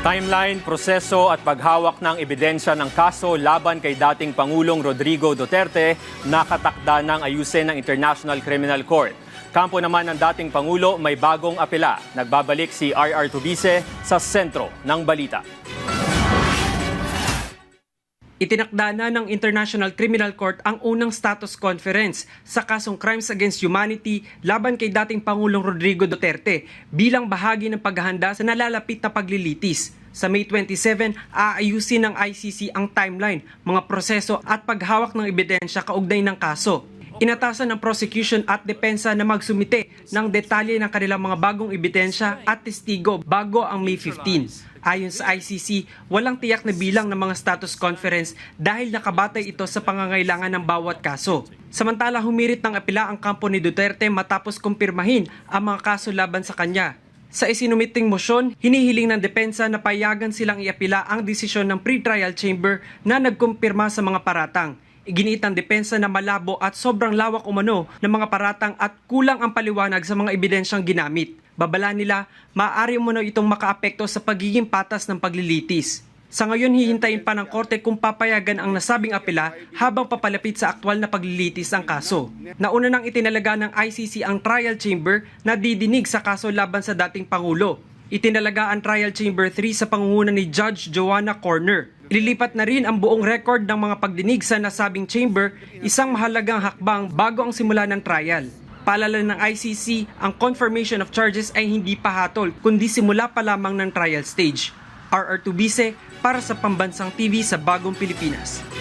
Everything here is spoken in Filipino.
Timeline, proseso at paghawak ng ebidensya ng kaso laban kay dating Pangulong Rodrigo Duterte nakatakda ng ayusin ng International Criminal Court. Kampo naman ng dating Pangulo may bagong apela. Nagbabalik si R.R. Tubise sa sentro ng balita. Itinakda na ng International Criminal Court ang unang status conference sa kasong Crimes Against Humanity laban kay dating Pangulong Rodrigo Duterte bilang bahagi ng paghahanda sa nalalapit na paglilitis. Sa May 27, aayusin ng ICC ang timeline, mga proseso at paghawak ng ebidensya kaugnay ng kaso. Inatasan ng prosecution at depensa na magsumite ng detalye ng kanilang mga bagong ebidensya at testigo bago ang May 15. Ayon sa ICC, walang tiyak na bilang ng mga status conference dahil nakabatay ito sa pangangailangan ng bawat kaso. Samantala, humirit ng apela ang kampo ni Duterte matapos kumpirmahin ang mga kaso laban sa kanya. Sa isinumiting motion, hinihiling ng depensa na payagan silang iapila ang desisyon ng pre-trial chamber na nagkumpirma sa mga paratang. Iginiit ng depensa na malabo at sobrang lawak umano ng mga paratang at kulang ang paliwanag sa mga ebidensyang ginamit. Babala nila, maaari umano itong makaapekto sa pagiging patas ng paglilitis. Sa ngayon, hihintayin pa ng korte kung papayagan ang nasabing apela habang papalapit sa aktwal na paglilitis ang kaso. Nauna nang itinalaga ng ICC ang trial chamber na didinig sa kaso laban sa dating Pangulo. Itinalaga ang trial chamber 3 sa pangunguna ni Judge Joanna Corner. Ililipat na rin ang buong record ng mga pagdinig sa nasabing chamber, isang mahalagang hakbang bago ang simula ng trial. Paalala ng ICC, ang confirmation of charges ay hindi pa hatol, kundi simula pa lamang ng trial stage. R.R. Tubise para sa Pambansang TV sa Bagong Pilipinas.